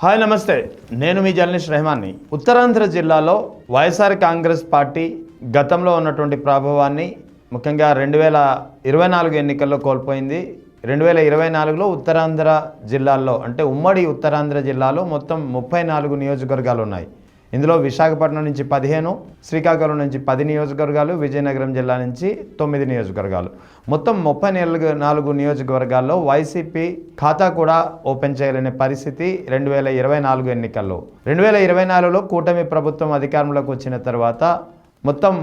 Hi నమస్తే, నేను మీ journalist రెహమాన్ని. Uttarandhra జిల్లాలో వైఎస్ఆర్ కాంగ్రెస్ పార్టీ గతంలో ఉన్నటువంటి ప్రభావాన్ని ముఖ్యంగా 2024 ఎన్నికల్లో కోల్పోయింది. 2024లో ఉత్తరాంధ్ర జిల్లాల్లో అంటే ఉమ్మడి ఉత్తరాంధ్ర జిల్లాలో మొత్తం 34 నియోజకవర్గాలు ఉన్నాయి. ఇందులో విశాఖపట్నం నుంచి 15, శ్రీకాకుళం నుంచి 10 నియోజకవర్గాలు, విజయనగరం జిల్లా నుంచి 9 నియోజకవర్గాలు, మొత్తం 34 నియోజకవర్గాల్లో వైసీపీ ఖాతా కూడా ఓపెన్ చేయలేని పరిస్థితి 2024 ఎన్నికల్లో. 2024లో కూటమి ప్రభుత్వం అధికారంలోకి వచ్చిన తర్వాత మొత్తం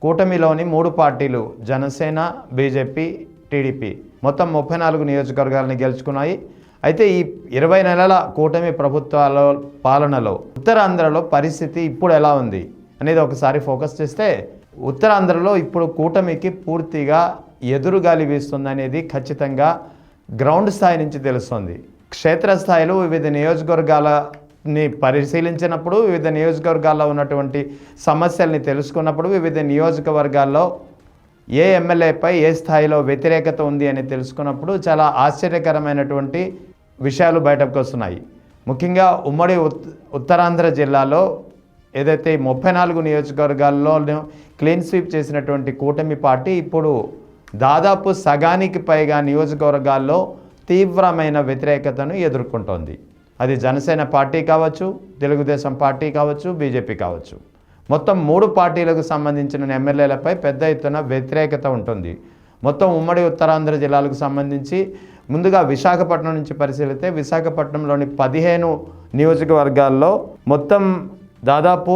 కూటమిలోని 3 పార్టీలు జనసేన, బీజేపీ, టీడీపీ మొత్తం 34 నియోజకవర్గాలని గెలుచుకున్నాయి. అయితే ఈ 20 నెలల కూటమి ప్రభుత్వాల పాలనలో ఉత్తరాంధ్రలో పరిస్థితి ఇప్పుడు ఎలా ఉంది అనేది ఒకసారి ఫోకస్ చేస్తే, ఉత్తరాంధ్రలో ఇప్పుడు కూటమికి పూర్తిగా ఎదురుగాలి వీస్తుంది అనేది ఖచ్చితంగా గ్రౌండ్ స్థాయి నుంచి తెలుస్తుంది. క్షేత్రస్థాయిలో వివిధ నియోజకవర్గాలని పరిశీలించినప్పుడు, వివిధ నియోజకవర్గాల్లో ఉన్నటువంటి సమస్యల్ని తెలుసుకున్నప్పుడు, వివిధ నియోజకవర్గాల్లో ఏ ఎమ్మెల్యేపై ఏ స్థాయిలో వ్యతిరేకత ఉంది అని తెలుసుకున్నప్పుడు చాలా ఆశ్చర్యకరమైనటువంటి విషయాలు బయటకు వస్తున్నాయి. ముఖ్యంగా ఉమ్మడి ఉత్తరాంధ్ర జిల్లాలో ఏదైతే 34 నియోజకవర్గాల్లో క్లీన్ స్వీప్ చేసినటువంటి కూటమి పార్టీ ఇప్పుడు దాదాపు సగానికి పైగా నియోజకవర్గాల్లో తీవ్రమైన వ్యతిరేకతను ఎదుర్కొంటోంది. అది జనసేన పార్టీ కావచ్చు, తెలుగుదేశం పార్టీ కావచ్చు, బీజేపీ కావచ్చు. మొత్తం 3 పార్టీలకు సంబంధించిన ఎమ్మెల్యేలపై పెద్ద ఎత్తున వ్యతిరేకత ఉంటుంది. మొత్తం ఉమ్మడి ఉత్తరాంధ్ర జిల్లాలకు సంబంధించి ముందుగా విశాఖపట్నం నుంచి పరిశీలిస్తే, విశాఖపట్నంలోని 15 నియోజకవర్గాల్లో మొత్తం దాదాపు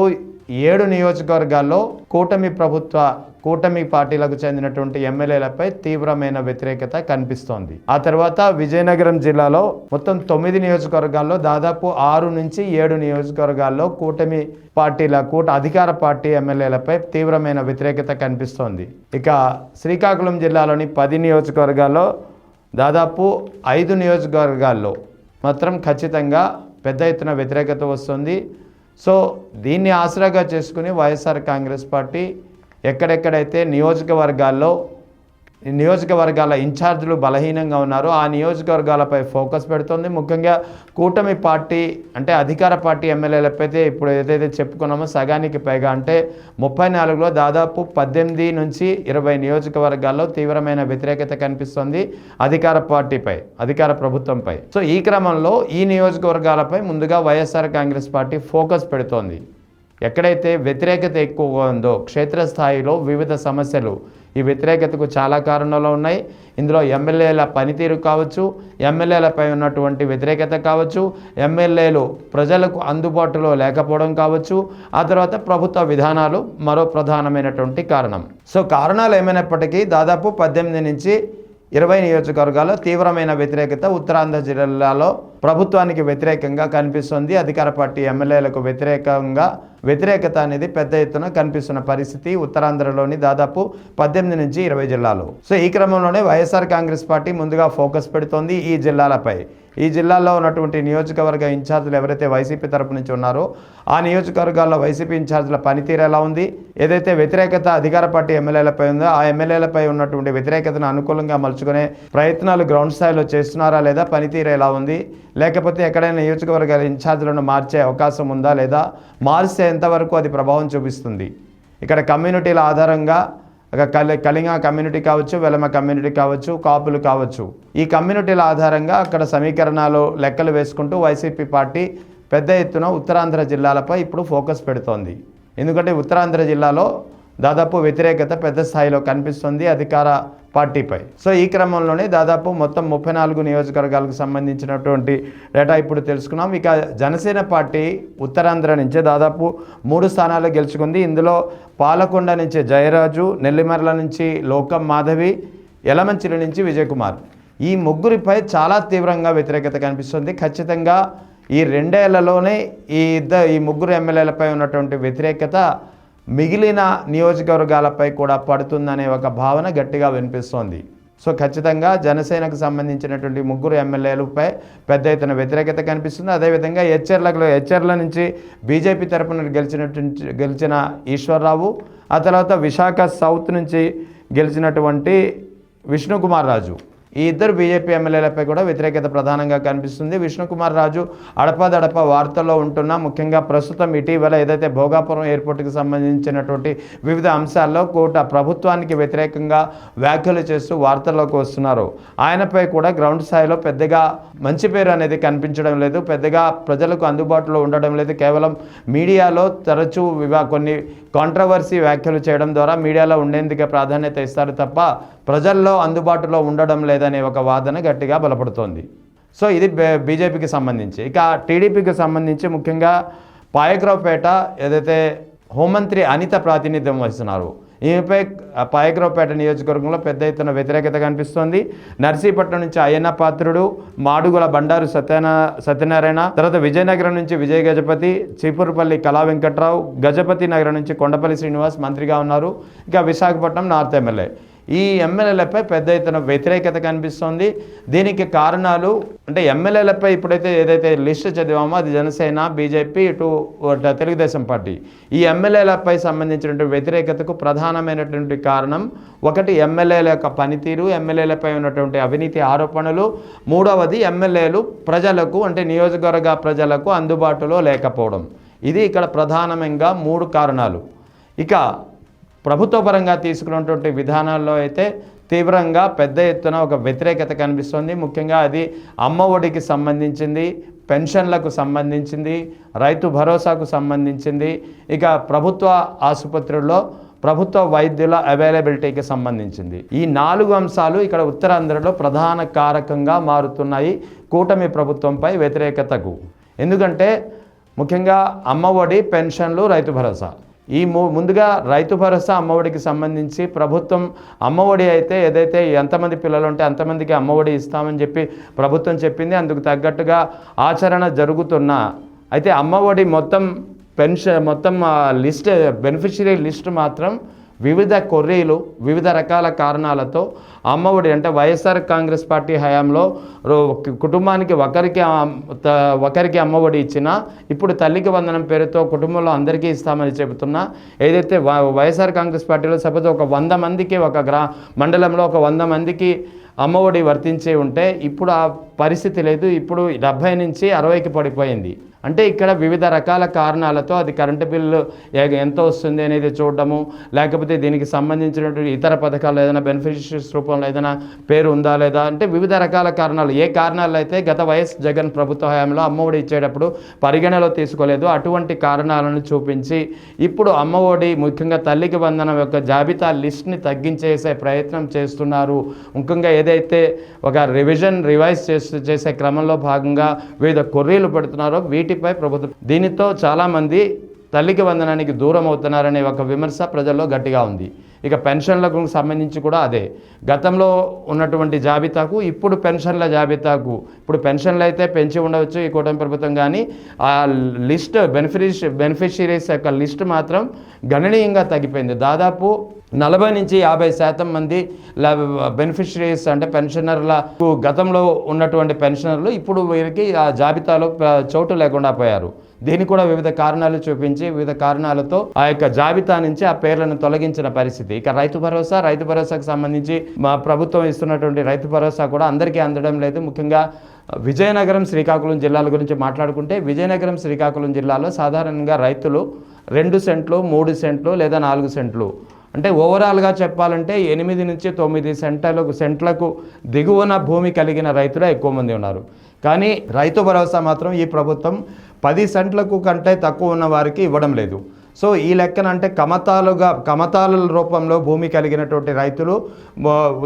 7 నియోజకవర్గాల్లో కూటమి పార్టీలకు చెందినటువంటి ఎమ్మెల్యేలపై తీవ్రమైన వ్యతిరేకత కనిపిస్తోంది. ఆ తర్వాత విజయనగరం జిల్లాలో మొత్తం 9 నియోజకవర్గాల్లో దాదాపు 6 నుంచి 7 నియోజకవర్గాల్లో కూటమి పార్టీల అధికార పార్టీ ఎమ్మెల్యేలపై తీవ్రమైన వ్యతిరేకత కనిపిస్తోంది. ఇక శ్రీకాకుళం జిల్లాలోని 10 నియోజకవర్గాల్లో దాదాపు 5 నియోజకవర్గాల్లో మాత్రం ఖచ్చితంగా పెద్ద ఎత్తున వ్యతిరేకత వస్తుంది. సో దీన్ని ఆసరాగా చేసుకుని వైఎస్ఆర్ కాంగ్రెస్ పార్టీ ఎక్కడెక్కడైతే నియోజకవర్గాల ఇన్ఛార్జీలు బలహీనంగా ఉన్నారో ఆ నియోజకవర్గాలపై ఫోకస్ పెడుతుంది. ముఖ్యంగా కూటమి పార్టీ అంటే అధికార పార్టీ ఎమ్మెల్యేలపై ఇప్పుడు ఏదైతే చెప్పుకున్నామో సగానికి పైగా అంటే 34లో దాదాపు 18 నుంచి 20 నియోజకవర్గాల్లో తీవ్రమైన వ్యతిరేకత కనిపిస్తుంది అధికార ప్రభుత్వంపై. సో ఈ క్రమంలో ఈ నియోజకవర్గాలపై ముందుగా వైఎస్ఆర్ కాంగ్రెస్ పార్టీ ఫోకస్ పెడుతోంది. ఎక్కడైతే వ్యతిరేకత ఎక్కువగా ఉందో క్షేత్రస్థాయిలో వివిధ సమస్యలు, ఈ వ్యతిరేకతకు చాలా కారణాలు ఉన్నాయి. ఇందులో ఎమ్మెల్యేల పనితీరు కావచ్చు, ఎమ్మెల్యేలపై ఉన్నటువంటి వ్యతిరేకత కావచ్చు, ఎమ్మెల్యేలు ప్రజలకు అందుబాటులో లేకపోవడం కావచ్చు, ఆ తర్వాత ప్రభుత్వ విధానాలు మరో ప్రధానమైనటువంటి కారణం. సో కారణాలు ఏమైనప్పటికీ దాదాపు 18 నుంచి 20 నియోజకవర్గాల్లో తీవ్రమైన వ్యతిరేకత ఉత్తరాంధ్ర జిల్లాలో ప్రభుత్వానికి వ్యతిరేకంగా కనిపిస్తుంది. అధికార పార్టీ ఎమ్మెల్యేలకు వ్యతిరేకత అనేది పెద్ద ఎత్తున కనిపిస్తున్న పరిస్థితి ఉత్తరాంధ్రలోని దాదాపు 18 నుంచి 20 జిల్లాలు. సో ఈ క్రమంలోనే వైఎస్ఆర్ కాంగ్రెస్ పార్టీ ముందుగా ఫోకస్ పెడుతోంది ఈ జిల్లాలపై. ఈ జిల్లాల్లో ఉన్నటువంటి నియోజకవర్గ ఇన్ఛార్జీలు ఎవరైతే వైసీపీ తరపు నుంచి ఉన్నారో ఆ నియోజకవర్గాల్లో వైసీపీ ఇన్ఛార్జీల పనితీరు ఎలా ఉంది, ఏదైతే వ్యతిరేకత అధికార పార్టీ ఎమ్మెల్యేలపై ఉందో ఆ ఎమ్మెల్యేలపై ఉన్నటువంటి వ్యతిరేకతను అనుకూలంగా మలుచుకునే ప్రయత్నాలు గ్రౌండ్ స్థాయిలో చేస్తున్నారా లేదా, పనితీరు ఎలా ఉంది, లేకపోతే ఎక్కడైనా నియోజకవర్గాల ఇన్ఛార్జీలను మార్చే అవకాశం ఉందా లేదా, మారిస్తే ఎంతవరకు అది ప్రభావం చూపిస్తుంది. ఇక్కడ కమ్యూనిటీల ఆధారంగా కళింగ కమ్యూనిటీ కావచ్చు, వెలమ కమ్యూనిటీ కావచ్చు, కాపులు కావచ్చు, ఈ కమ్యూనిటీల ఆధారంగా అక్కడ సమీకరణాలు లెక్కలు వేసుకుంటూ వైసీపీ పార్టీ పెద్ద ఎత్తున ఉత్తరాంధ్ర జిల్లాలపై ఇప్పుడు ఫోకస్ పెడుతోంది. ఎందుకంటే ఉత్తరాంధ్ర జిల్లాలో దాదాపు వ్యతిరేకత పెద్ద స్థాయిలో కనిపిస్తుంది అధికార పార్టీపై. సో ఈ క్రమంలోనే దాదాపు మొత్తం 34 నియోజకవర్గాలకు సంబంధించినటువంటి డేటా ఇప్పుడు తెలుసుకున్నాం. ఇక జనసేన పార్టీ ఉత్తరాంధ్ర నుంచే దాదాపు 3 స్థానాలు గెలుచుకుంది. ఇందులో పాలకొండ నుంచి జయరాజు, నెల్లిమర్ల నుంచి లోకం మాధవి, యలమంచిలి నుంచి విజయ్ కుమార్, ఈ ముగ్గురిపై చాలా తీవ్రంగా వ్యతిరేకత కనిపిస్తుంది. ఖచ్చితంగా ఈ 2 ఏళ్లలోనే ఈ ముగ్గురు ఎమ్మెల్యేలపై ఉన్నటువంటి వ్యతిరేకత మిగిలిన నియోజకవర్గాలపై కూడా పడుతుందనే ఒక భావన గట్టిగా వినిపిస్తోంది. సో ఖచ్చితంగా జనసేనకు సంబంధించినటువంటి 3 ఎమ్మెల్యేలపై పెద్ద ఎత్తున వ్యతిరేకత కనిపిస్తుంది. అదేవిధంగా హెచ్ఆర్ల నుంచి బీజేపీ తరపున గెలిచిన ఈశ్వర్రావు, ఆ తర్వాత విశాఖ సౌత్ నుంచి గెలిచినటువంటి విష్ణుకుమార్ రాజు, ఈ ఇద్దరు బీజేపీ ఎమ్మెల్యేలపై కూడా వ్యతిరేకత ప్రధానంగా కనిపిస్తుంది. విష్ణుకుమార్ రాజు అడపాదడప వార్తల్లో ఉంటున్నా ముఖ్యంగా ప్రస్తుతం ఇటీవల ఏదైతే భోగాపురం ఎయిర్పోర్ట్కి సంబంధించినటువంటి వివిధ అంశాల్లో ప్రభుత్వానికి వ్యతిరేకంగా వ్యాఖ్యలు చేస్తూ వార్తల్లోకి వస్తున్నారు. ఆయనపై కూడా గ్రౌండ్ స్థాయిలో పెద్దగా మంచి పేరు అనేది కనిపించడం లేదు, పెద్దగా ప్రజలకు అందుబాటులో ఉండడం లేదు. కేవలం మీడియాలో తరచూ కొన్ని కాంట్రవర్సీ వ్యాఖ్యలు చేయడం ద్వారా మీడియాలో ఉండేందుకే ప్రాధాన్యత ఇస్తారు తప్ప ప్రజల్లో అందుబాటులో ఉండడం లేదనే ఒక వాదన గట్టిగా బలపడుతోంది. సో ఇది బీజేపీకి సంబంధించి. ఇక టీడీపీకి సంబంధించి ముఖ్యంగా పాయగ్రావుపేట ఏదైతే హోంమంత్రి అనిత ప్రాతినిధ్యం వహిస్తున్నారు, ఈమెపై పాయగ్రావుపేట నియోజకవర్గంలో పెద్ద ఎత్తున వ్యతిరేకత కనిపిస్తోంది. నర్సీపట్నం నుంచి అయ్యన్న పాత్రుడు, మాడుగుల బండారు సత్యనారాయణ, తర్వాత విజయనగరం నుంచి విజయ గజపతి, చీపురుపల్లి కళా వెంకట్రావు, గజపతి నగరం నుంచి కొండపల్లి శ్రీనివాస్ మంత్రిగా ఉన్నారు. ఇక విశాఖపట్నం నార్త్ ఎమ్మెల్యే. ఈ ఎమ్మెల్యేలపై పెద్ద ఎత్తున వ్యతిరేకత కనిపిస్తోంది. దీనికి కారణాలు అంటే ఎమ్మెల్యేలపై ఇప్పుడైతే ఏదైతే లిస్ట్ చదివామో అది జనసేన, బీజేపీ, ఇటు తెలుగుదేశం పార్టీ. ఈ ఎమ్మెల్యేలపై సంబంధించినటువంటి వ్యతిరేకతకు ప్రధానమైనటువంటి కారణం ఒకటి ఎమ్మెల్యేల యొక్క పనితీరు, ఎమ్మెల్యేలపై ఉన్నటువంటి అవినీతి ఆరోపణలు, మూడవది ఎమ్మెల్యేలు ప్రజలకు అంటే నియోజకవర్గ ప్రజలకు అందుబాటులో లేకపోవడం. ఇది ఇక్కడ ప్రధానంగా 3 కారణాలు. ఇక ప్రభుత్వ పరంగా తీసుకున్నటువంటి విధానాల్లో అయితే తీవ్రంగా పెద్ద ఎత్తున ఒక వ్యతిరేకత కనిపిస్తుంది. ముఖ్యంగా అది అమ్మ ఒడికి సంబంధించింది, పెన్షన్లకు సంబంధించింది, రైతు భరోసాకు సంబంధించింది, ఇక ప్రభుత్వ ఆసుపత్రుల్లో ప్రభుత్వ వైద్యుల అవైలబిలిటీకి సంబంధించింది. ఈ 4 అంశాలు ఇక్కడ ఉత్తరాంధ్రలో ప్రధాన కారకంగా మారుతున్నాయి కూటమి ప్రభుత్వంపై వ్యతిరేకతకు. ఎందుకంటే ముఖ్యంగా అమ్మ ఒడి, పెన్షన్లు, రైతు భరోసా. ఈ ముందుగా రైతు భరోసా అమ్మఒడికి సంబంధించి ప్రభుత్వం అమ్మఒడి అయితే ఏదైతే ఎంతమంది పిల్లలు ఉంటే అంతమందికి అమ్మఒడి ఇస్తామని చెప్పి ప్రభుత్వం చెప్పింది. అందుకు తగ్గట్టుగా ఆచరణ జరుగుతున్నా అయితే అమ్మఒడి మొత్తం లిస్ట్ బెనిఫిషరీ లిస్ట్ మాత్రం వివిధ కొర్రీలు, వివిధ రకాల కారణాలతో అమ్మఒడి అంటే వైఎస్ఆర్ కాంగ్రెస్ పార్టీ హయాంలో కుటుంబానికి ఒకరికి అమ్మఒడి ఇచ్చినా ఇప్పుడు తల్లికి వందనం పేరుతో కుటుంబంలో అందరికీ ఇస్తామని చెబుతున్నా ఏదైతే వైఎస్ఆర్ కాంగ్రెస్ పార్టీలో సపోజ్ ఒక 100 మందికి ఒక మండలంలో ఒక 100 మందికి అమ్మఒడి వర్తించే ఉంటే ఇప్పుడు ఆ పరిస్థితి లేదు. ఇప్పుడు 70 నుంచి 60కి పడిపోయింది. అంటే ఇక్కడ వివిధ రకాల కారణాలతో అది కరెంటు బిల్లు ఎంత వస్తుంది అనేది చూడడము, లేకపోతే దీనికి సంబంధించినటువంటి ఇతర పథకాలు ఏదైనా బెనిఫిషరీస్ రూపంలో ఏదైనా పేరు ఉందా లేదా అంటే వివిధ రకాల కారణాలు. ఏ కారణాలు అయితే గత వైఎస్ జగన్ ప్రభుత్వ హయాంలో అమ్మఒడి ఇచ్చేటప్పుడు పరిగణలో తీసుకోలేదు, అటువంటి కారణాలను చూపించి ఇప్పుడు అమ్మఒడి ముఖ్యంగా తల్లికి వందనం యొక్క జాబితా లిస్ట్ని తగ్గించేసే ప్రయత్నం చేస్తున్నారు. ముఖ్యంగా ఏదైతే ఒక రివైజ్ చేసే క్రమంలో భాగంగా వివిధ కొర్రీలు పెడుతున్నారో వీటిపై ప్రభుత్వం దీనితో చాలామంది తల్లికి వందనానికి దూరం అవుతున్నారనే ఒక విమర్శ ప్రజల్లో గట్టిగా ఉంది. ఇక పెన్షన్లకు సంబంధించి కూడా అదే, గతంలో ఉన్నటువంటి జాబితాకు ఇప్పుడు పెన్షన్ల జాబితాకు ఇప్పుడు పెన్షన్లు అయితే పెంచి ఉండవచ్చు ఈ కూటమి ప్రభుత్వం, కానీ ఆ లిస్ట్ బెనిఫిషరీస్ యొక్క లిస్ట్ మాత్రం గణనీయంగా తగ్గిపోయింది. దాదాపు 40 నుంచి 50% మంది బెనిఫిషరీస్ అంటే పెన్షనర్లకు గతంలో ఉన్నటువంటి పెన్షనర్లు ఇప్పుడు వీరికి ఆ జాబితాలో చోటు లేకుండా పోయారు. దీనికి కూడా వివిధ కారణాలు చూపించి వివిధ కారణాలతో ఆ యొక్క జాబితా నుంచి ఆ పేర్లను తొలగించిన పరిస్థితి. ఇక రైతు భరోసాకు సంబంధించి మా ప్రభుత్వం ఇస్తున్నటువంటి రైతు భరోసా కూడా అందరికీ అందడం లేదు. ముఖ్యంగా విజయనగరం, శ్రీకాకుళం జిల్లాల గురించి మాట్లాడుకుంటే విజయనగరం, శ్రీకాకుళం జిల్లాలో సాధారణంగా రైతులు 2 సెంట్లు, 3 సెంట్లు లేదా 4 సెంట్లు అంటే ఓవరాల్గా చెప్పాలంటే 8 నుంచి 9 సెంట్లకు దిగువన భూమి కలిగిన రైతులే ఎక్కువ మంది ఉన్నారు. కానీ రైతు భరోసా మాత్రం ఈ ప్రభుత్వం 10 సెంట్లకు కంటే తక్కువ ఉన్న వారికి ఇవ్వడం లేదు. సో ఈ లెక్కన అంటే కమతాల రూపంలో భూమి కలిగినటువంటి రైతులు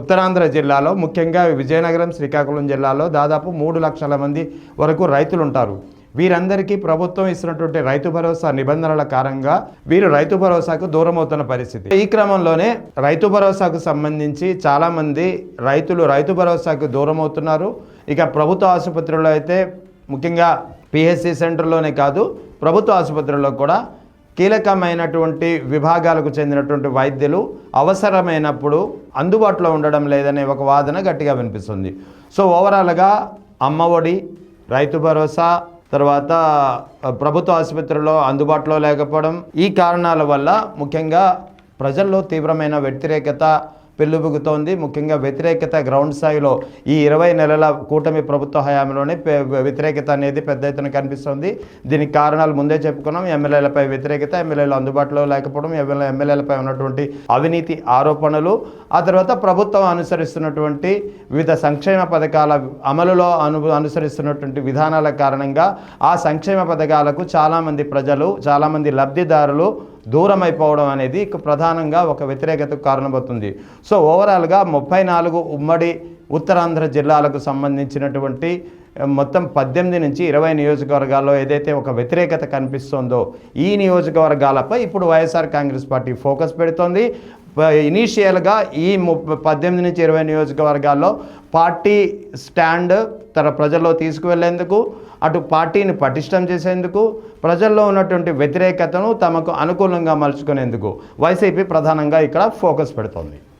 ఉత్తరాంధ్ర జిల్లాలో ముఖ్యంగా విజయనగరం, శ్రీకాకుళం జిల్లాలో దాదాపు 3 లక్షల మంది వరకు రైతులు ఉంటారు. వీరందరికీ ప్రభుత్వం ఇస్తున్నటువంటి రైతు భరోసా నిబంధనల కారణంగా వీరు రైతు భరోసాకు దూరం అవుతున్న పరిస్థితి. ఈ క్రమంలోనే రైతు భరోసాకు సంబంధించి చాలామంది రైతులు రైతు భరోసాకు దూరం అవుతున్నారు. ఇక ప్రభుత్వ ఆసుపత్రుల్లో అయితే ముఖ్యంగా పిహెచ్సి సెంటర్లోనే కాదు ప్రభుత్వ ఆసుపత్రుల్లో కూడా కీలకమైనటువంటి విభాగాలకు చెందినటువంటి వైద్యులు అవసరమైనప్పుడు అందుబాటులో ఉండడం లేదనే ఒక వాదన గట్టిగా వినిపిస్తుంది. సో ఓవరాల్గా అమ్మఒడి, రైతు భరోసా, తర్వాత ప్రభుత్వ ఆసుపత్రుల్లో అందుబాటులో లేకపోవడం, ఈ కారణాల వల్ల ముఖ్యంగా ప్రజల్లో తీవ్రమైన వ్యతిరేకత పెళ్ళుబుగుతోంది. ముఖ్యంగా వ్యతిరేకత గ్రౌండ్ స్థాయిలో ఈ 20 నెలల కూటమి ప్రభుత్వ హయాంలోనే వ్యతిరేకత అనేది పెద్ద ఎత్తున కనిపిస్తుంది. దీనికి కారణాలు ముందే చెప్పుకున్నాం. ఎమ్మెల్యేలపై వ్యతిరేకత, ఎమ్మెల్యేలు అందుబాటులో లేకపోవడం, ఎమ్మెల్యేలపై ఉన్నటువంటి అవినీతి ఆరోపణలు, ఆ తర్వాత ప్రభుత్వం అనుసరిస్తున్నటువంటి వివిధ సంక్షేమ పథకాల అమలులో అనుసరిస్తున్నటువంటి విధానాల కారణంగా ఆ సంక్షేమ పథకాలకు చాలామంది ప్రజలు, చాలామంది లబ్ధిదారులు దూరం అయిపోవడం అనేది ప్రధానంగా ఒక వ్యతిరేకతకు కారణమవుతుంది. సో ఓవరాల్గా 34 ఉమ్మడి ఉత్తరాంధ్ర జిల్లాలకు సంబంధించినటువంటి మొత్తం 18 నుంచి 20 నియోజకవర్గాల్లో ఏదైతే ఒక వ్యతిరేకత కనిపిస్తుందో ఈ నియోజకవర్గాలపై ఇప్పుడు వైఎస్ఆర్ కాంగ్రెస్ పార్టీ ఫోకస్ పెడుతోంది. ఇనీషియల్గా ఈ 18 నుంచి 20 నియోజకవర్గాల్లో పార్టీ స్టాండ్ తన ప్రజల్లో తీసుకువెళ్లేందుకు, అటు పార్టీని పటిష్టం చేసేందుకు, ప్రజల్లో ఉన్నటువంటి వ్యతిరేకతను తమకు అనుకూలంగా మలుచుకునేందుకు వైసీపీ ప్రధానంగా ఇక్కడ ఫోకస్ పెడుతోంది.